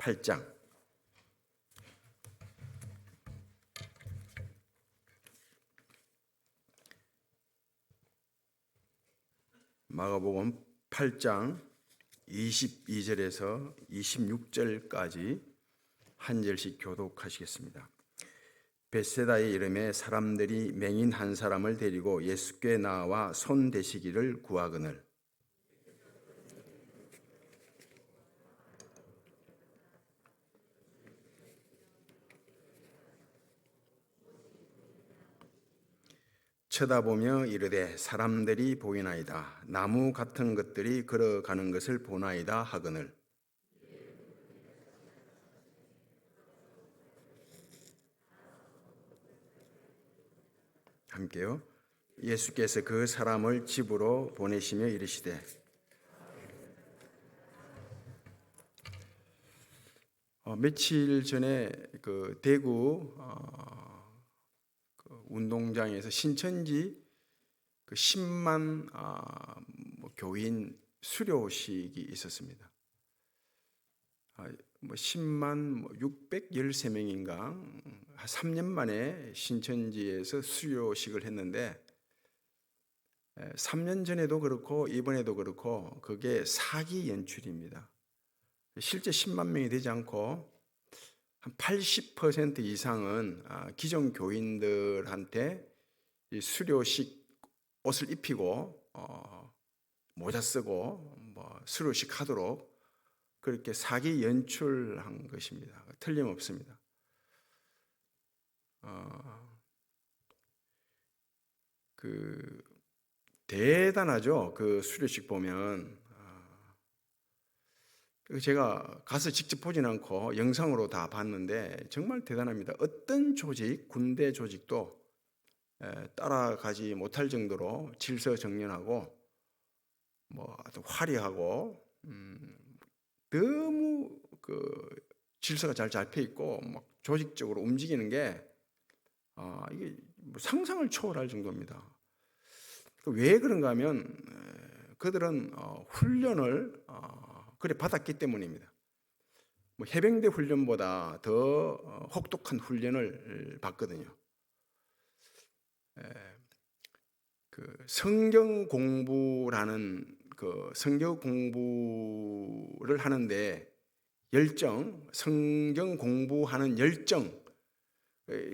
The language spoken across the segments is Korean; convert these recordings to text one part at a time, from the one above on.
8장. 마가복음 8장 22절에서 26절까지 한 절씩 교독하시겠습니다. 벳세다의 이름에 사람들이 맹인 한 사람을 데리고 예수께 나와 손 대시기를 구하거늘 쳐다보며 이르되 사람들이 보이나이다. 나무 같은 것들이 걸어가는 것을 보나이다 하거늘 함께요. 예수께서 그 사람을 집으로 보내시며 이르시되 며칠 전에 그 대구 운동장에서 신천지 그 10만 교인 수료식이 있었습니다. 10만 613명인가 3년 만에 신천지에서 수료식을 했는데 3년 전에도 그렇고 이번에도 그렇고 그게 사기 연출입니다. 실제 10만 명이 되지 않고 한 80% 이상은 기존 교인들한테 이 수료식 옷을 입히고 모자 쓰고 수료식 하도록 그렇게 사기 연출한 것입니다. 틀림없습니다. 대단하죠. 그 수료식 보면 제가 가서 직접 보진 않고 영상으로 다 봤는데 정말 대단합니다. 어떤 조직, 군대 조직도 따라가지 못할 정도로 질서정연하고 아주 화려하고 너무 그 질서가 잘 잡혀 있고 막 조직적으로 움직이는 게 이게 상상을 초월할 정도입니다. 왜 그런가 하면 그들은 훈련을 그래 받았기 때문입니다. 해병대 훈련보다 더 혹독한 훈련을 받거든요. 그 성경 공부라는 그 성경 공부를 하는데 열정, 성경 공부하는 열정,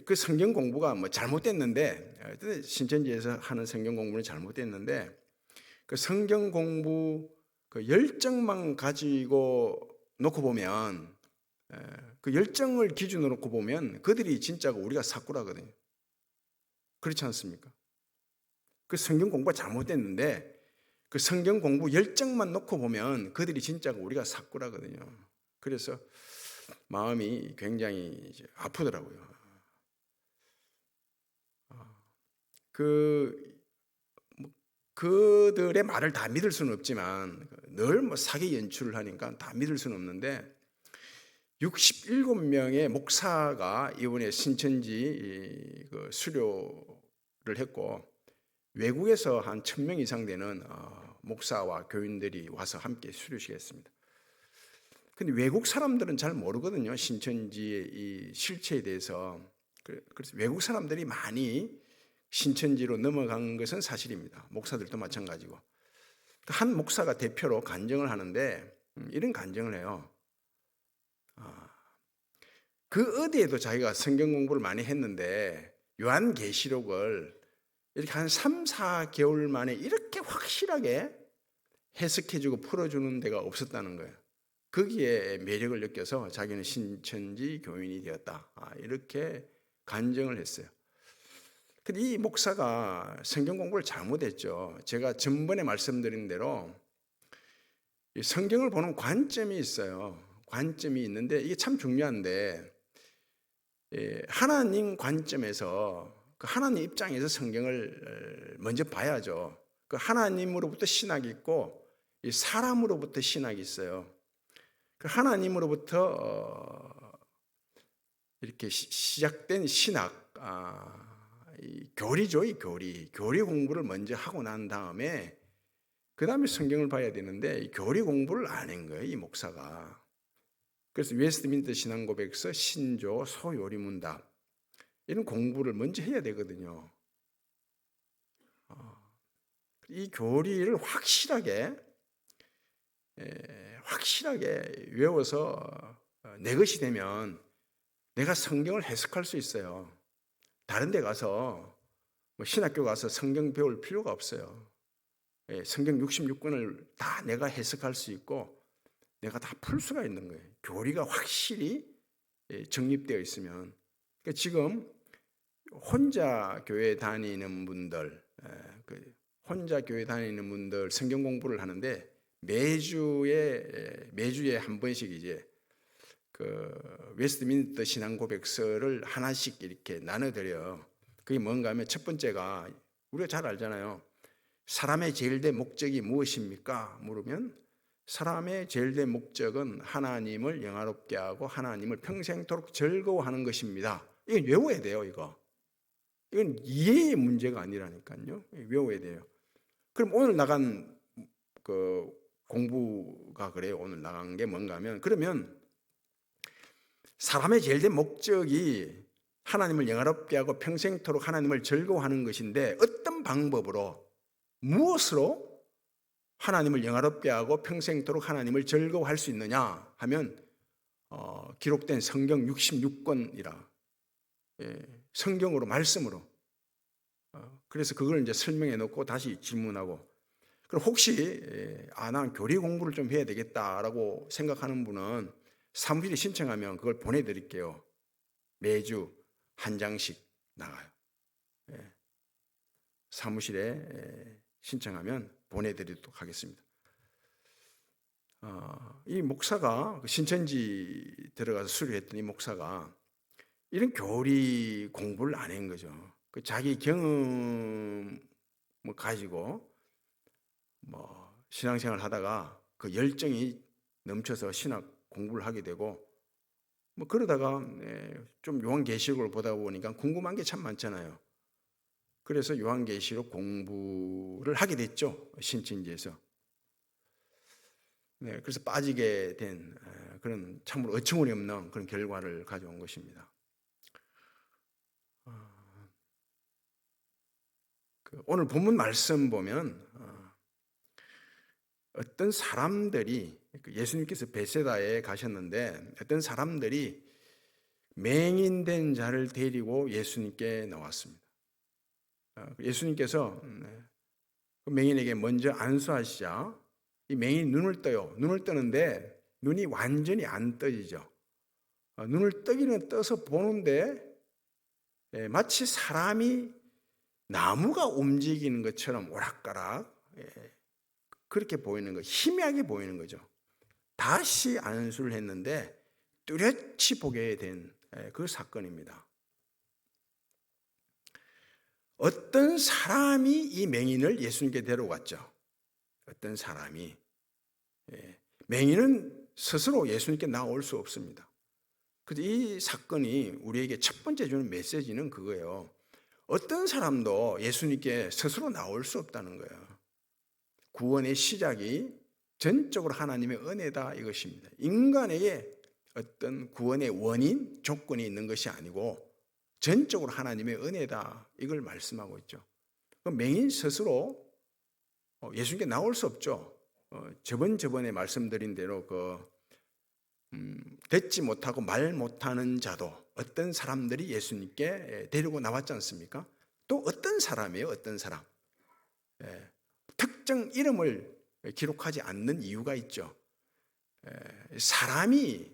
그 성경 공부가 잘못됐는데 신천지에서 하는 성경 공부는 잘못됐는데 그 성경 공부 그 열정만 가지고 놓고 보면 그 열정을 기준으로 놓고 보면 그들이 진짜가 우리가 사꾸라거든요. 그렇지 않습니까? 그 성경 공부가 잘못됐는데 그 성경 공부 열정만 놓고 보면 그들이 진짜가 우리가 사꾸라거든요. 그래서 마음이 굉장히 아프더라고요. 그들의 말을 다 믿을 수는 없지만 늘 사기 연출을 하니까 다 믿을 수는 없는데 67명의 목사가 이번에 신천지 수료를 했고 외국에서 한 1000명 이상 되는 목사와 교인들이 와서 함께 수료식 했습니다. 근데 외국 사람들은 잘 모르거든요. 신천지의 이 실체에 대해서. 그래서 외국 사람들이 많이 신천지로 넘어간 것은 사실입니다. 목사들도 마찬가지고. 한 목사가 대표로 간증을 하는데 이런 간증을 해요. 그 어디에도 자기가 성경 공부를 많이 했는데 요한계시록을 이렇게 한 3, 4개월 만에 이렇게 확실하게 해석해주고 풀어주는 데가 없었다는 거예요. 거기에 매력을 느껴서 자기는 신천지 교인이 되었다. 이렇게 간증을 했어요. 근데 이 목사가 성경 공부를 잘못했죠. 제가 전번에 말씀드린 대로 성경을 보는 관점이 있어요. 관점이 있는데 이게 참 중요한데 하나님 관점에서 그 하나님 입장에서 성경을 먼저 봐야죠. 그 하나님으로부터 신학이 있고 사람으로부터 신학이 있어요. 그 하나님으로부터 이렇게 시작된 신학, 교리죠, 이 교리 공부를 먼저 하고 난 다음에 그 다음에 성경을 봐야 되는데 이 교리 공부를 안 한 거예요, 이 목사가. 그래서 웨스트민스터 신앙고백서, 신조, 소요리문답 이런 공부를 먼저 해야 되거든요. 이 교리를 확실하게 외워서 내 것이 되면 내가 성경을 해석할 수 있어요. 다른 데 가서 신학교 가서 성경 배울 필요가 없어요. 성경 66권을 다 내가 해석할 수 있고 내가 다 풀 수가 있는 거예요. 교리가 확실히 정립되어 있으면. 그러니까 지금 혼자 교회 다니는 분들, 성경 공부를 하는데 매주에 한 번씩 이제 그 웨스트민스터 신앙 고백서를 하나씩 이렇게 나눠드려요. 그게 뭔가 하면 첫 번째가 우리가 잘 알잖아요. 사람의 제일 된 목적이 무엇입니까? 물으면 사람의 제일 된 목적은 하나님을 영화롭게 하고 하나님을 평생토록 즐거워하는 것입니다. 이건 외워야 돼요. 이건 이해의 문제가 아니라니까요. 외워야 돼요. 그럼 오늘 나간 그 공부가 그래요. 오늘 나간 게 뭔가 하면 그러면 사람의 제일 된 목적이 하나님을 영화롭게 하고 평생토록 하나님을 즐거워하는 것인데 어떤 방법으로 무엇으로 하나님을 영화롭게 하고 평생토록 하나님을 즐거워할 수 있느냐 하면 기록된 성경 66권이라 성경으로 말씀으로 그래서 그걸 이제 설명해 놓고 다시 질문하고 그럼 혹시 난 교리 공부를 좀 해야 되겠다라고 생각하는 분은 사무실에 신청하면 그걸 보내드릴게요. 매주 한 장씩 나가요. 사무실에 신청하면 보내드리도록 하겠습니다. 이 목사가 신천지 들어가서 수료했던 이 목사가 이런 교리 공부를 안 한 거죠. 자기 경험을 가지고 신앙생활 하다가 그 열정이 넘쳐서 신학 공부를 하게 되고 그러다가 좀 요한계시록을 보다 보니까 궁금한 게 참 많잖아요. 그래서 요한계시록 공부를 하게 됐죠. 신천지에서. 그래서 빠지게 된 그런 참으로 어처구니 없는 그런 결과를 가져온 것입니다. 오늘 본문 말씀 보면 어떤 사람들이 예수님께서 베세다에 가셨는데 어떤 사람들이 맹인된 자를 데리고 예수님께 나왔습니다. 예수님께서 맹인에게 먼저 안수하시자 이 맹인이 눈을 떠요. 눈을 뜨는데 눈이 완전히 안 떠지죠. 눈을 뜨기는 떠서 보는데 마치 사람이 나무가 움직이는 것처럼 오락가락 그렇게 보이는 거, 희미하게 보이는 거죠. 다시 안수를 했는데 뚜렷이 보게 된 그 사건입니다. 어떤 사람이 이 맹인을 예수님께 데려갔죠. 어떤 사람이. 맹인은 스스로 예수님께 나올 수 없습니다. 그래서 이 사건이 우리에게 첫 번째 주는 메시지는 그거예요. 어떤 사람도 예수님께 스스로 나올 수 없다는 거예요. 구원의 시작이 전적으로 하나님의 은혜다 이것입니다. 인간에게 어떤 구원의 원인, 조건이 있는 것이 아니고 전적으로 하나님의 은혜다 이걸 말씀하고 있죠. 맹인 스스로 예수님께 나올 수 없죠. 저번에 말씀드린 대로 듣지 못하고 말 못하는 자도 어떤 사람들이 예수님께 데리고 나왔지 않습니까? 또 어떤 사람이에요? 어떤 사람. 특정 이름을 기록하지 않는 이유가 있죠. 사람이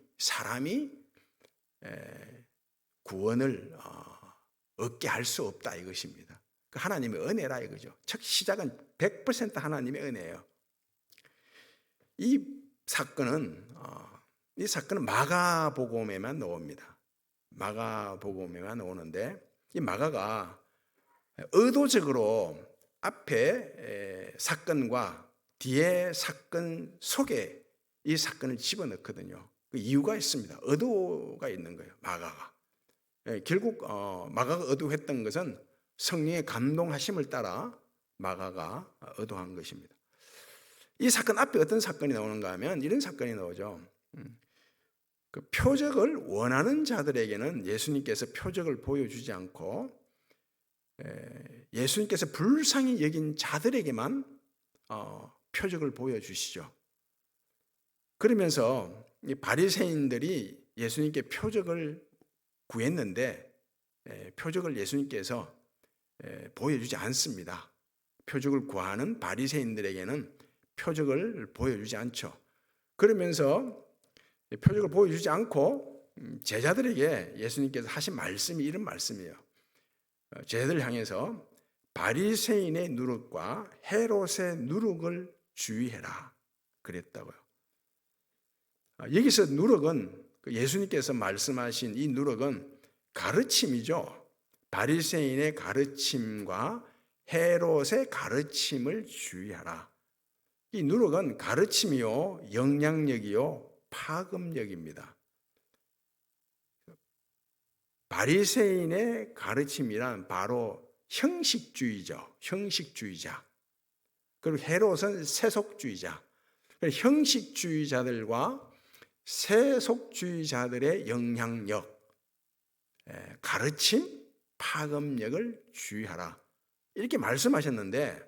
구원을 얻게 할 수 없다 이것입니다. 하나님의 은혜라 이거죠. 첫 시작은 100% 하나님의 은혜예요. 이 사건은 마가복음에만 나옵니다. 마가복음에만 나오는데 이 마가가 의도적으로 앞에 사건과 뒤에 사건 속에 이 사건을 집어넣거든요. 그 이유가 있습니다. 의도가 있는 거예요. 마가가. 결국 마가가 의도했던 것은 성령의 감동하심을 따라 마가가 의도한 것입니다. 이 사건 앞에 어떤 사건이 나오는가 하면 이런 사건이 나오죠. 그 표적을 원하는 자들에게는 예수님께서 표적을 보여주지 않고 예수님께서 불쌍히 여긴 자들에게만 표적을 보여주시죠. 그러면서 이 바리새인들이 예수님께 표적을 구했는데 표적을 예수님께서 보여주지 않습니다. 표적을 구하는 바리새인들에게는 표적을 보여주지 않죠. 그러면서 표적을 보여주지 않고 제자들에게 예수님께서 하신 말씀이 이런 말씀이에요. 제자들 향해서 바리새인의 누룩과 헤롯의 누룩을 주의해라 그랬다고요. 여기서 누룩은 예수님께서 말씀하신 이 누룩은 가르침이죠. 바리새인의 가르침과 헤롯의 가르침을 주의하라. 이 누룩은 가르침이요, 영향력이요, 파급력입니다. 바리새인의 가르침이란 바로 형식주의죠. 형식주의자. 그리고 헤롯은 세속주의자. 형식주의자들과 세속주의자들의 영향력, 가르침, 파급력을 주의하라. 이렇게 말씀하셨는데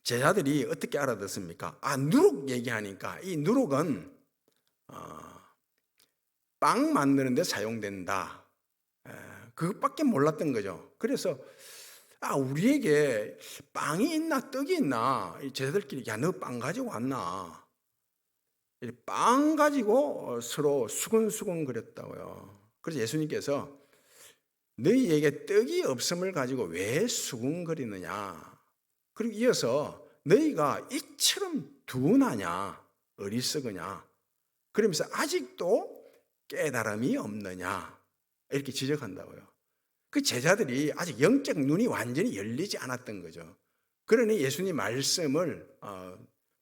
제자들이 어떻게 알아듣습니까? 누룩 얘기하니까 이 누룩은 빵 만드는 데 사용된다. 그것밖에 몰랐던 거죠. 그래서 우리에게 빵이 있나 떡이 있나 제자들끼리 너 빵 가지고 왔나? 빵 가지고 서로 수근수근 거렸다고요. 그래서 예수님께서 너희에게 떡이 없음을 가지고 왜 수근거리느냐? 그리고 이어서 너희가 이처럼 둔하냐? 어리석으냐? 그러면서 아직도 깨달음이 없느냐? 이렇게 지적한다고요. 그 제자들이 아직 영적 눈이 완전히 열리지 않았던 거죠. 그러니 예수님 말씀을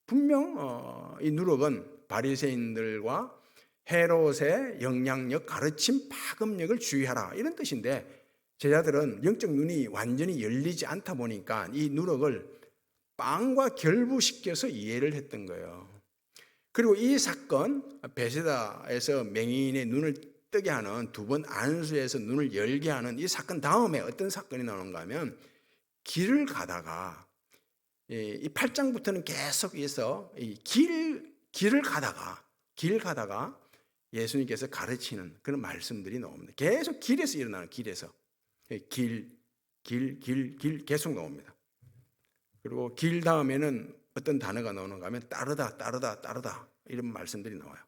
분명 이 누룩은 바리새인들과 헤롯의 영향력, 가르침, 파급력을 주의하라 이런 뜻인데 제자들은 영적 눈이 완전히 열리지 않다 보니까 이 누룩을 빵과 결부시켜서 이해를 했던 거예요. 그리고 이 사건, 베세다에서 맹인의 눈을 뜨게 하는 두 번 안수에서 눈을 열게 하는 이 사건 다음에 어떤 사건이 나오는가 하면 길을 가다가 이 8장부터는 계속해서 길을 가다가 예수님께서 가르치는 그런 말씀들이 나옵니다. 계속 길에서 일어나는 길에서 길 계속 나옵니다. 그리고 길 다음에는 어떤 단어가 나오는가 하면 따르다 이런 말씀들이 나와요.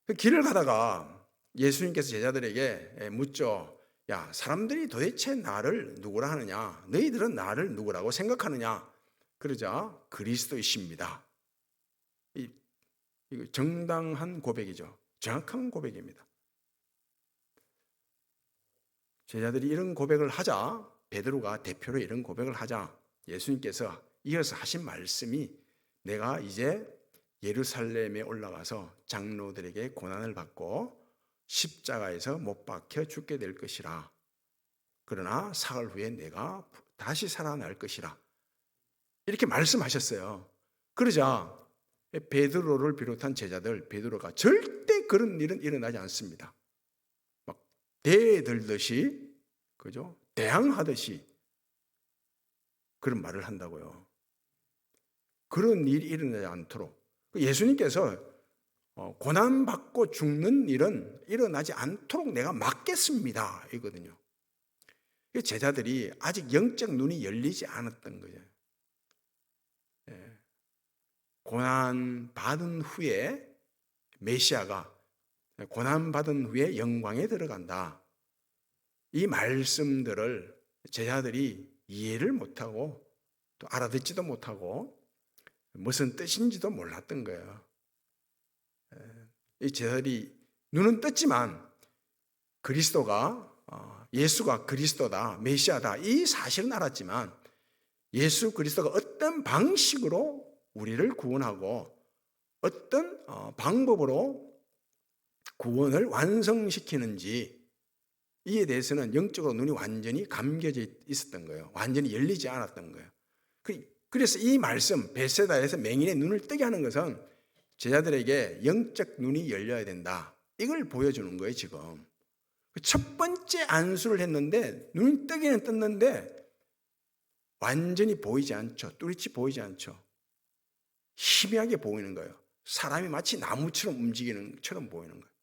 그 길을 가다가 예수님께서 제자들에게 묻죠. 야, 사람들이 도대체 나를 누구라 하느냐? 너희들은 나를 누구라고 생각하느냐? 그러자 그리스도이십니다. 이거 정당한 고백이죠. 정확한 고백입니다. 제자들이 이런 고백을 하자, 베드로가 대표로 이런 고백을 하자 예수님께서 이어서 하신 말씀이 내가 이제 예루살렘에 올라가서 장로들에게 고난을 받고 십자가에서 못 박혀 죽게 될 것이라. 그러나 사흘 후에 내가 다시 살아날 것이라. 이렇게 말씀하셨어요. 그러자 베드로를 비롯한 제자들, 베드로가 절대 그런 일은 일어나지 않습니다. 막 대들듯이, 그죠? 대항하듯이 그런 말을 한다고요. 그런 일이 일어나지 않도록 예수님께서 고난받고 죽는 일은 일어나지 않도록 내가 막겠습니다 이거든요. 제자들이 아직 영적 눈이 열리지 않았던 거죠. 고난받은 후에 메시아가 고난받은 후에 영광에 들어간다. 이 말씀들을 제자들이 이해를 못하고 또 알아듣지도 못하고 무슨 뜻인지도 몰랐던 거예요. 이 제자들이 눈은 떴지만 그리스도가 예수가 그리스도다, 메시아다 이 사실은 알았지만 예수 그리스도가 어떤 방식으로 우리를 구원하고 어떤 방법으로 구원을 완성시키는지 이에 대해서는 영적으로 눈이 완전히 감겨져 있었던 거예요. 완전히 열리지 않았던 거예요. 그래서 이 말씀 베세다에서 맹인의 눈을 뜨게 하는 것은 제자들에게 영적 눈이 열려야 된다. 이걸 보여주는 거예요, 지금. 첫 번째 안수를 했는데 눈이 뜨기는 떴는데 완전히 보이지 않죠. 뚜렷이 보이지 않죠. 희미하게 보이는 거예요. 사람이 마치 나무처럼 움직이는 것처럼 보이는 거예요.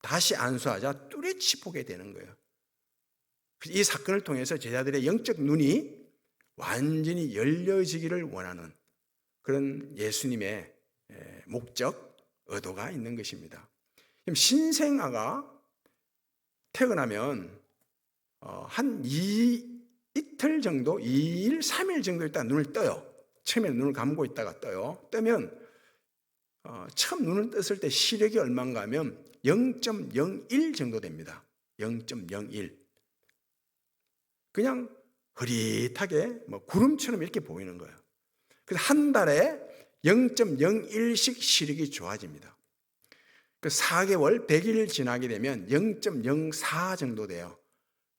다시 안수하자 뚜렷이 보게 되는 거예요. 이 사건을 통해서 제자들의 영적 눈이 완전히 열려지기를 원하는 그런 예수님의 목적, 의도가 있는 것입니다. 신생아가 태어나면 한 이틀 정도, 2일, 3일 정도 있다 눈을 떠요. 처음에는 눈을 감고 있다가 떠요. 뜨면 처음 눈을 떴을 때 시력이 얼마인가 하면 0.01 정도 됩니다. 0.01. 그냥 흐릿하게 구름처럼 이렇게 보이는 거예요. 그래서 한 달에 0.01씩 시력이 좋아집니다. 그 4개월, 100일 지나게 되면 0.04 정도 돼요.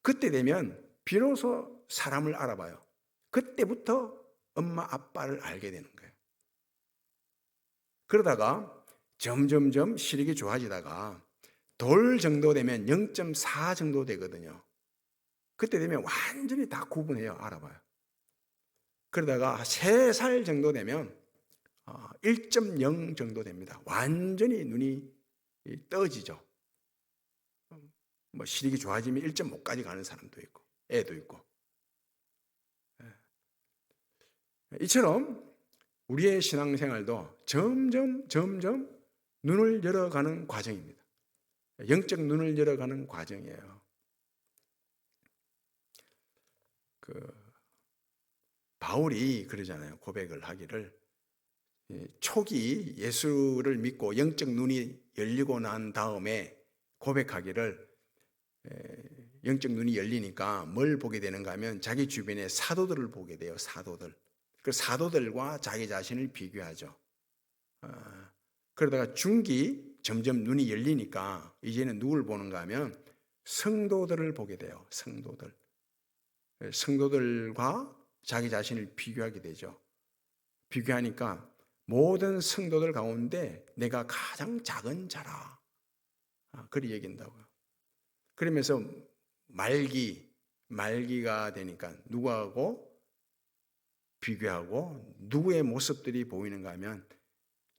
그때 되면 비로소 사람을 알아봐요. 그때부터 엄마, 아빠를 알게 되는 거예요. 그러다가 점점점 시력이 좋아지다가 돌 정도 되면 0.4 정도 되거든요. 그때 되면 완전히 다 구분해요. 알아봐요. 그러다가 3살 정도 되면 1.0 정도 됩니다. 완전히 눈이 떠지죠. 시력이 좋아지면 1.5까지 가는 사람도 있고 애도 있고. 이처럼 우리의 신앙생활도 점점 눈을 열어가는 과정입니다. 영적 눈을 열어가는 과정이에요. 바울이 그러잖아요. 고백을 하기를 초기 예수를 믿고 영적 눈이 열리고 난 다음에 고백하기를 영적 눈이 열리니까 뭘 보게 되는가 하면 자기 주변에 사도들을 보게 돼요. 사도들. 그 사도들과 자기 자신을 비교하죠. 그러다가 중기 점점 눈이 열리니까 이제는 누굴 보는가 하면 성도들을 보게 돼요. 성도들과 자기 자신을 비교하게 되죠. 비교하니까 모든 성도들 가운데 내가 가장 작은 자라. 그리 얘기한다고요. 그러면서 말기가 되니까 누구하고 비교하고 누구의 모습들이 보이는가 하면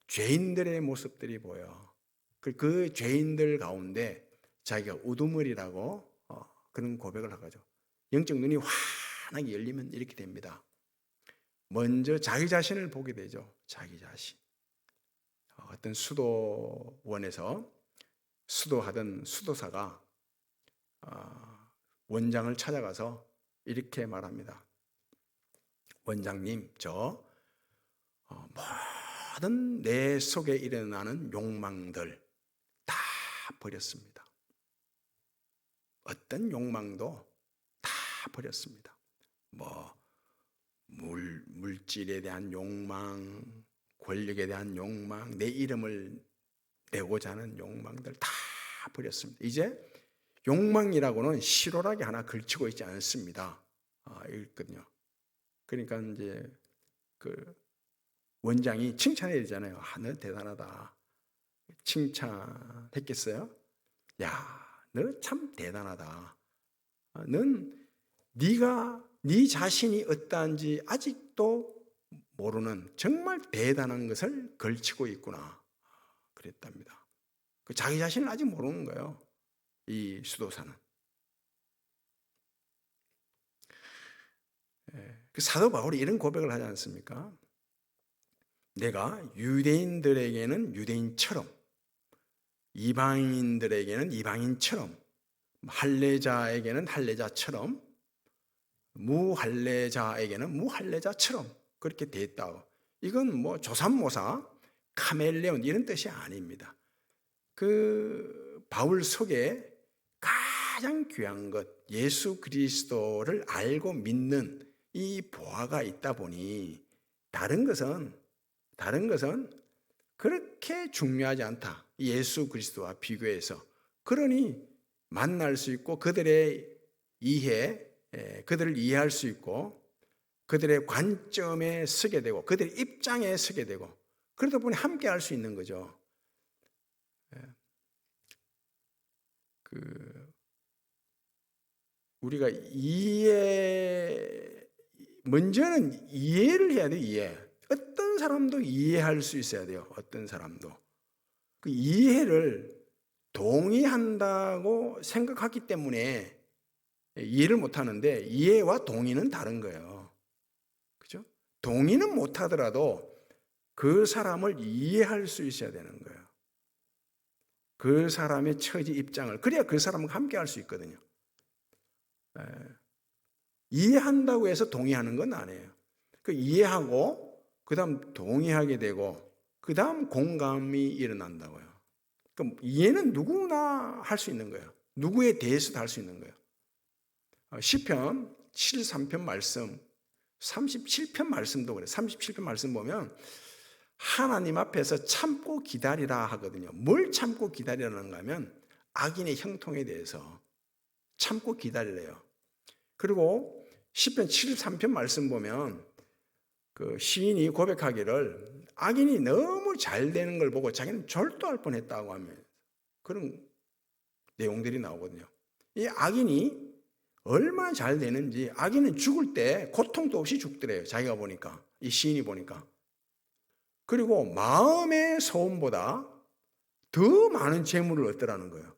죄인들의 모습들이 보여. 그 죄인들 가운데 자기가 우두머리라고 그런 고백을 하죠. 영적 눈이 환하게 열리면 이렇게 됩니다. 먼저 자기 자신을 보게 되죠. 자기 자신. 어떤 수도원에서 수도하던 수도사가 원장을 찾아가서 이렇게 말합니다. 원장님, 저 모든 내 속에 일어나는 욕망들 다 버렸습니다. 어떤 욕망도 다 버렸습니다. 물질에 대한 욕망, 권력에 대한 욕망, 내 이름을 내고자 하는 욕망들 다 버렸습니다. 이제 욕망이라고는 실오라기 하나 걸치고 있지 않습니다. 있거든요. 그러니까 이제 그 원장이 칭찬해야 되잖아요. 너 대단하다. 칭찬했겠어요? 야, 너 참 대단하다. 넌 네 자신이 어떠한지 아직도 모르는 정말 대단한 것을 걸치고 있구나. 그랬답니다. 자기 자신을 아직 모르는 거예요. 이 수도사는. 그 사도 바울이 이런 고백을 하지 않습니까? 내가 유대인들에게는 유대인처럼, 이방인들에게는 이방인처럼, 할례자에게는 할례자처럼, 무할례자에게는 무할례자처럼 그렇게 됐다. 이건 조삼모사, 카멜레온 이런 뜻이 아닙니다. 그 바울 속에 가장 귀한 것, 예수 그리스도를 알고 믿는 이 보화가 있다 보니 다른 것은 그렇게 중요하지 않다. 예수 그리스도와 비교해서. 그러니 만날 수 있고 그들을 이해할 수 있고 그들의 관점에 서게 되고 그들의 입장에 서게 되고 그러다 보니 함께 할 수 있는 거죠. 우리가 먼저는 이해를 해야 돼요. 이해. 어떤 사람도 이해할 수 있어야 돼요. 어떤 사람도. 그 이해를 동의한다고 생각하기 때문에 이해를 못하는데, 이해와 동의는 다른 거예요. 그죠? 동의는 못하더라도 그 사람을 이해할 수 있어야 되는 거예요. 그 사람의 처지 입장을. 그래야 그 사람과 함께 할 수 있거든요. 이해한다고 해서 동의하는 건 아니에요. 그 이해하고 그 다음 동의하게 되고 그 다음 공감이 일어난다고요. 그럼 이해는 누구나 할 수 있는 거예요. 누구에 대해서도 할 수 있는 거예요. 시편 73편 말씀, 37편 말씀도 그래요. 37편 말씀 보면 하나님 앞에서 참고 기다리라 하거든요. 뭘 참고 기다리라는가 하면 악인의 형통에 대해서 참고 기다리래요. 그리고 시편 73편 말씀 보면 그 시인이 고백하기를 악인이 너무 잘 되는 걸 보고 자기는 절도할 뻔했다고 하면 그런 내용들이 나오거든요. 이 악인이 얼마나 잘 되는지, 악인은 죽을 때 고통도 없이 죽더래요. 자기가 보니까, 이 시인이 보니까. 그리고 마음의 소원보다 더 많은 재물을 얻더라는 거예요.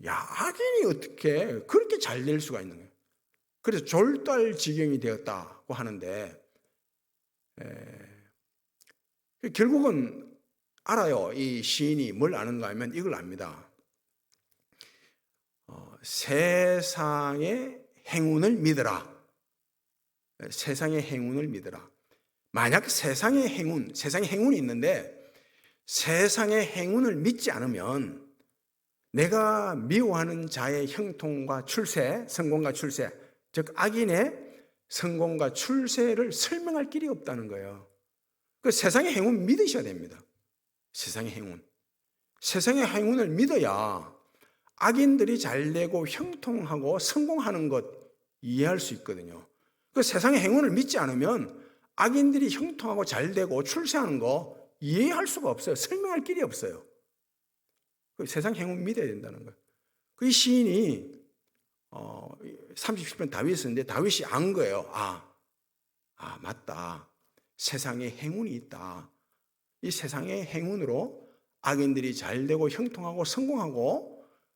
야, 악인이 어떻게 그렇게 잘 될 수가 있는 거예요. 그래서 졸도할 지경이 되었다고 하는데, 결국은 알아요. 이 시인이 뭘 아는가 하면 이걸 압니다. 세상의 행운을 믿어라. 세상의 행운을 믿어라. 만약 세상의 행운이 있는데 세상의 행운을 믿지 않으면 내가 미워하는 자의 형통과 출세, 성공과 출세, 즉 악인의 성공과 출세를 설명할 길이 없다는 거예요. 그 세상의 행운 믿으셔야 됩니다. 세상의 행운. 세상의 행운을 믿어야 악인들이 잘 되고 형통하고 성공하는 것 이해할 수 있거든요. 그 세상의 행운을 믿지 않으면 악인들이 형통하고 잘 되고 출세하는 거 이해할 수가 없어요. 설명할 길이 없어요. 그 세상 행운 믿어야 된다는 거예요. 그 시인이 37편 다윗을 썼는데 다윗이 안 거예요. 맞다. 세상에 행운이 있다. 이 세상의 행운으로 악인들이 잘 되고 형통하고 성공하고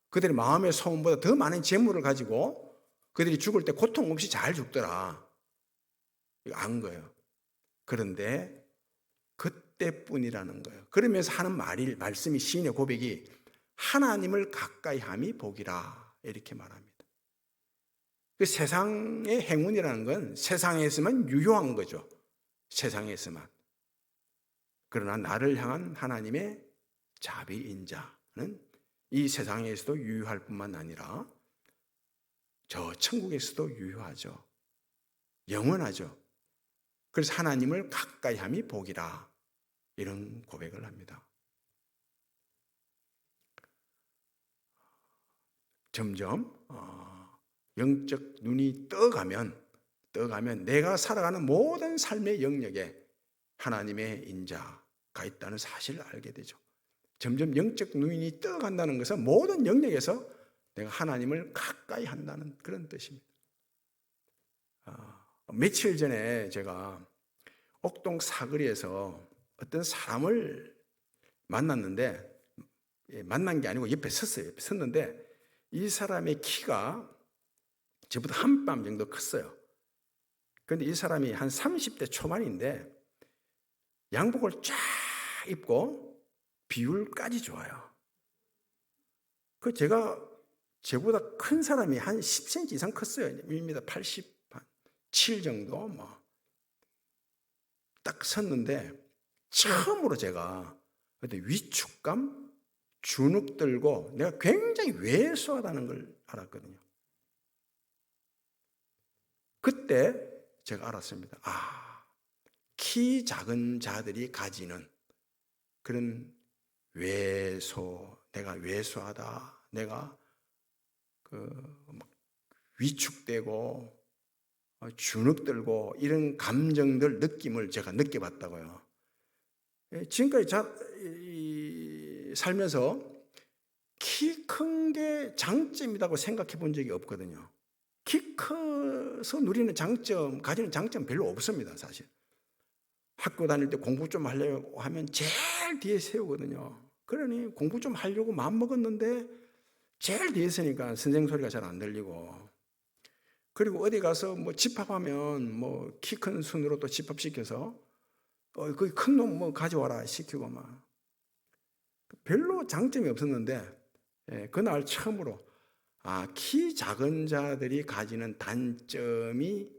그들의 마음의 소원보다 더 많은 재물을 가지고 그들이 죽을 때 고통 없이 잘 죽더라. 이거 안 거예요. 그런데 그때뿐이라는 거예요. 그러면서 하는 말씀이 시인의 고백이 하나님을 가까이 함이 복이라 이렇게 말합니다. 그 세상의 행운이라는 건 세상에서만 유효한 거죠. 세상에서만. 그러나 나를 향한 하나님의 자비인자는 이 세상에서도 유효할 뿐만 아니라 저 천국에서도 유효하죠. 영원하죠. 그래서 하나님을 가까이 함이 복이라 이런 고백을 합니다. 점점 영적 눈이 떠가면 내가 살아가는 모든 삶의 영역에 하나님의 인자가 있다는 사실을 알게 되죠. 점점 영적 눈이 떠간다는 것은 모든 영역에서 내가 하나님을 가까이 한다는 그런 뜻입니다. 며칠 전에 제가 옥동 사거리에서 어떤 사람을 만났는데, 만난 게 아니고 옆에 섰어요. 옆에 섰는데 이 사람의 키가 저보다 한 뼘 정도 컸어요. 그런데 이 사람이 한 30대 초반인데 양복을 쫙 입고 비율까지 좋아요. 그 저보다 큰 사람이 한 10cm 이상 컸어요. 1m 87 정도 딱 섰는데 처음으로 제가 그때 위축감, 주눅 들고 내가 굉장히 왜소하다는 걸 알았거든요. 그때 제가 알았습니다. 키 작은 자들이 가지는 그런 내가 왜소하다, 내가 위축되고 주눅 들고 이런 감정들, 느낌을 제가 느껴봤다고요. 지금까지 살면서 키 큰 게 장점이라고 생각해 본 적이 없거든요. 키 커서 누리는 장점, 가지는 장점 별로 없습니다, 사실. 학교 다닐 때 공부 좀 하려고 하면 제일 뒤에 세우거든요. 그러니 공부 좀 하려고 마음먹었는데 제일 뒤에 서니까 선생님 소리가 잘 안 들리고, 그리고 어디 가서 뭐 집합하면 뭐 키 큰 순으로 또 집합시켜서 그 큰 놈 뭐 가져와라 시키고 막 별로 장점이 없었는데, 그날 처음으로 키 작은 자들이 가지는 단점이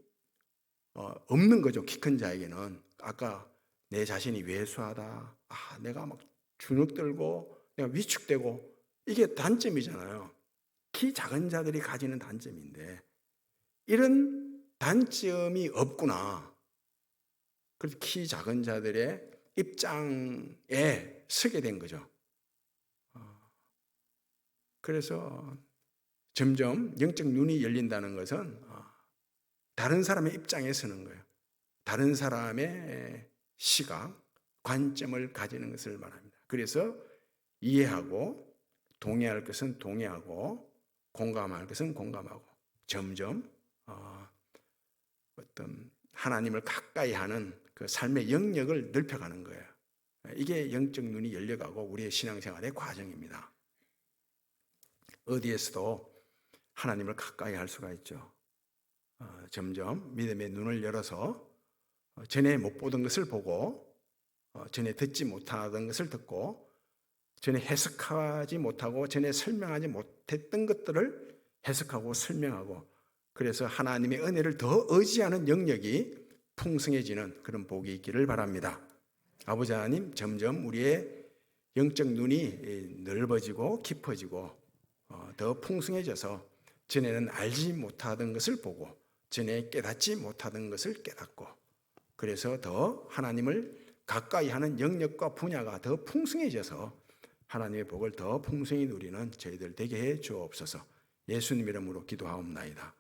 없는 거죠. 키 큰 자에게는. 아까 내 자신이 왜소하다, 내가 막 주눅 들고 내가 위축되고, 이게 단점이잖아요. 키 작은 자들이 가지는 단점인데 이런 단점이 없구나. 그래서 키 작은 자들의 입장에 서게 된 거죠. 그래서 점점 영적 눈이 열린다는 것은 다른 사람의 입장에 서는 거예요. 다른 사람의 시각, 관점을 가지는 것을 말합니다. 그래서 이해하고 동의할 것은 동의하고 공감할 것은 공감하고 점점 어떤 하나님을 가까이 하는 그 삶의 영역을 넓혀가는 거예요. 이게 영적 눈이 열려가고 우리의 신앙생활의 과정입니다. 어디에서도 하나님을 가까이 할 수가 있죠. 점점 믿음의 눈을 열어서 전에 못 보던 것을 보고, 전에 듣지 못하던 것을 듣고, 전에 해석하지 못하고 전에 설명하지 못했던 것들을 해석하고 설명하고, 그래서 하나님의 은혜를 더 의지하는 영역이 풍성해지는 그런 복이 있기를 바랍니다. 아버지 하나님, 점점 우리의 영적 눈이 넓어지고 깊어지고 더 풍성해져서 전에는 알지 못하던 것을 보고 전에 깨닫지 못하던 것을 깨닫고, 그래서 더 하나님을 가까이 하는 영역과 분야가 더 풍성해져서 하나님의 복을 더 풍성히 누리는 저희들 되게 해 주옵소서. 예수님 이름으로 기도하옵나이다.